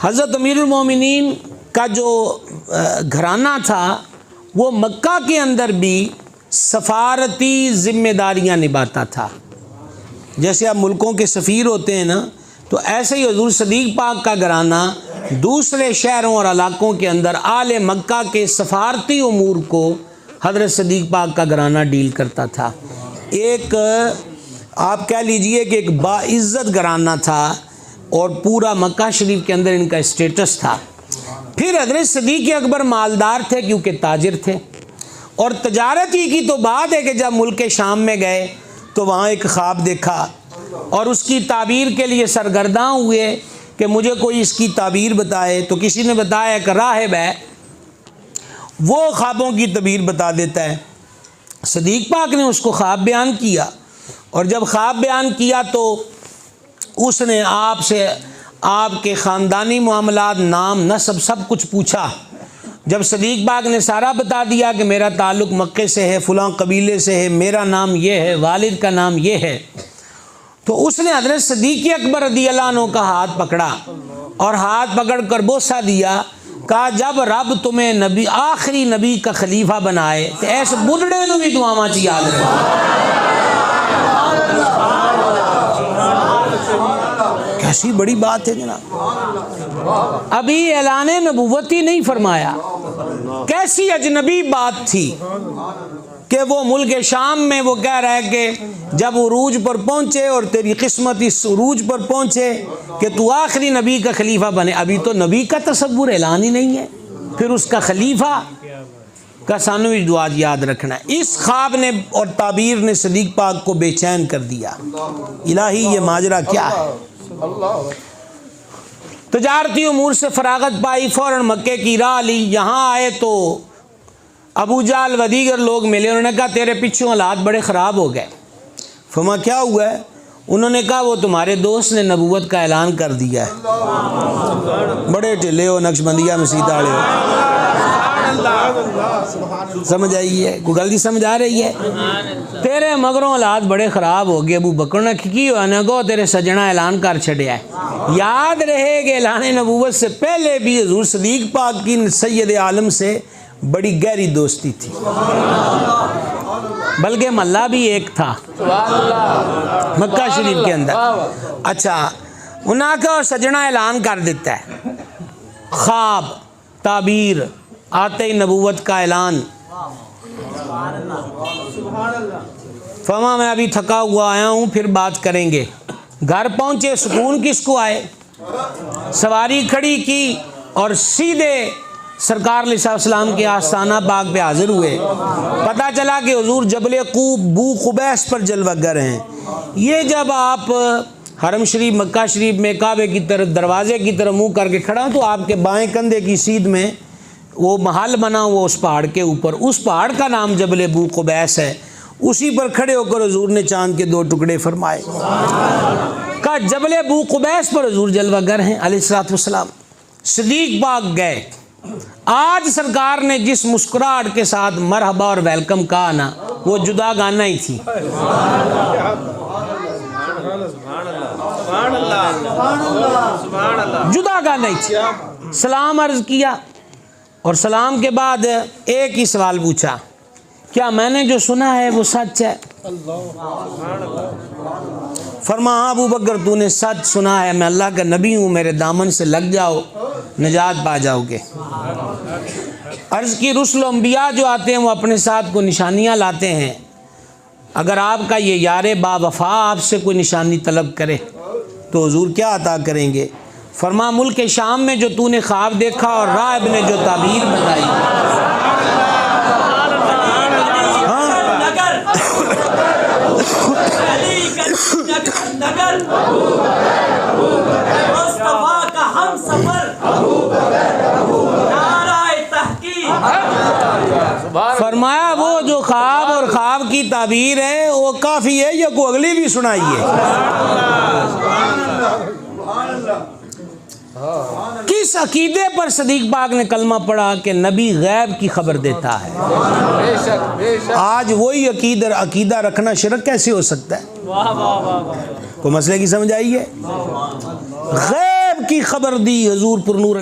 حضرت امیر المومنین کا جو گھرانہ تھا وہ مکہ کے اندر بھی سفارتی ذمہ داریاں نبھاتا تھا. جیسے اب ملکوں کے سفیر ہوتے ہیں نا، تو ایسے ہی حضور صدیق پاک کا گھرانہ دوسرے شہروں اور علاقوں کے اندر آل مکہ کے سفارتی امور کو حضرت صدیق پاک کا گھرانہ ڈیل کرتا تھا. ایک آپ کہہ لیجئے کہ ایک باعزت گھرانہ تھا اور پورا مکہ شریف کے اندر ان کا اسٹیٹس تھا. پھر حضرت صدیق اکبر مالدار تھے کیونکہ تاجر تھے، اور تجارت ہی کی تو بات ہے کہ جب ملک شام میں گئے تو وہاں ایک خواب دیکھا اور اس کی تعبیر کے لیے سرگرداں ہوئے کہ مجھے کوئی اس کی تعبیر بتائے. تو کسی نے بتایا کہ راہب ہے وہ خوابوں کی تعبیر بتا دیتا ہے. صدیق پاک نے اس کو خواب بیان کیا، اور جب خواب بیان کیا تو اس نے آپ سے آپ کے خاندانی معاملات، نام، نسب، سب کچھ پوچھا. جب صدیق پاک نے سارا بتا دیا کہ میرا تعلق مکے سے ہے، فلاں قبیلے سے ہے، میرا نام یہ ہے، والد کا نام یہ ہے، تو اس نے حضرت صدیق اکبر رضی اللہ عنہ کا ہاتھ پکڑا اور ہاتھ پکڑ کر بوسہ دیا. کہا جب رب تمہیں نبی آخری نبی کا خلیفہ بنائے تو ایسے بڑھڑے نو بھی دعاواں چ یاد رکھو. کیسی بڑی بات ہے جناب، ابھی اعلان نبوت ہی نہیں فرمایا. کیسی اجنبی بات تھی کہ وہ ملک شام میں وہ کہہ رہا ہے کہ جب عروج پر پہنچے اور تیری قسمت اس عروج پر پہنچے کہ تو آخری نبی کا خلیفہ بنے. ابھی تو نبی کا تصور اعلان ہی نہیں ہے، پھر اس کا خلیفہ کا سانو بھی دعا یاد رکھنا ہے. اس خواب نے اور تعبیر نے صدیق پاک کو بے چین کر دیا. الہی یہ ماجرا کیا ہے؟ تجارتی امور سے فراغت پائی، فوراً مکے کی راہ لی. یہاں آئے تو ابو جہل و دیگر لوگ ملے. انہوں نے کہا تیرے پیچھے حالات بڑے خراب ہو گئے. فرمایا کیا ہوا ہے؟ انہوں نے کہا وہ تمہارے دوست نے نبوت کا اعلان کر دیا ہے. بڑے ٹھلے ہو، نقش بندیہ مسیح آڑے ہو. سمجھ آئی ہے؟ کوئی غلطی سمجھ آ رہی ہے؟ تیرے مگروں حالات بڑے خراب ہو گئے. ابو بکر نے کی ہوا نے گو تیرے سجنا اعلان کر چھڑیا ہے. یاد رہے کہ اعلان نبوت سے پہلے بھی حضور صدیق پاک کی سید عالم سے بڑی گہری دوستی تھی، بلکہ محلہ بھی ایک تھا مکہ شریف کے اندر. اچھا، انہاں کا سجنا اعلان کر دیتا ہے، خواب، تعبیر، آتے ہی نبوت کا اعلان. فرما میں ابھی تھکا ہوا آیا ہوں، پھر بات کریں گے. گھر پہنچے، سکون کس کو آئے؟ سواری کھڑی کی اور سیدھے سرکار علیہ السلام کے آستانہ پاک پہ حاضر ہوئے. پتہ چلا کہ حضور جبل بو قبیس پر جلوہ گر ہیں. یہ جب آپ حرم شریف مکہ شریف میں کعبے کی طرف دروازے کی طرف منہ کر کے کھڑا تو آپ کے بائیں کندھے کی سیدھ میں وہ محل بنا وہ اس پہاڑ کے اوپر، اس پہاڑ کا نام جبل بو قبیس ہے. اسی پر کھڑے ہو کر حضور نے چاند کے 2 ٹکڑے فرمائے. کہا جبل بو قبیس پر حضور جلوہ گر ہیں علیہ الصلوۃ والسلام. صدیق پاک گئے. آج سرکار نے جس مسکراہٹ کے ساتھ مرحبا اور ویلکم کہا نا، وہ جدا گانا ہی تھی. جدا گانا ہی تھی. سلام عرض کیا اور سلام کے بعد ایک ہی سوال پوچھا، کیا میں نے جو سنا ہے وہ سچ ہے؟ فرما ہاں ابو بکر تو نے سچ سنا ہے، میں اللہ کا نبی ہوں، میرے دامن سے لگ جاؤ نجات پا جاؤ گے. عرض کی رسل و انبیاء جو آتے ہیں وہ اپنے ساتھ کو نشانیاں لاتے ہیں. اگر آپ کا یہ یار با وفا آپ سے کوئی نشانی طلب کرے تو حضور کیا عطا کریں گے؟ فرما ملک شام میں جو تو نے خواب دیکھا اور راہب نے جو تعبیر بتائی. فرمایا وہ جو خواب اور خواب کی تعبیر ہے وہ کافی ہے، یا کوئی اگلی بھی سنائیے. کس عقیدے پر صدیق پاک نے کلمہ پڑھا کہ نبی غیب کی خبر دیتا ہے؟ آج وہی عقیدہ رکھنا شرک کیسے ہو سکتا ہے؟ کوئی مسئلے کی سمجھ آئی ہے؟ غیب کی خبر دی حضور پر نور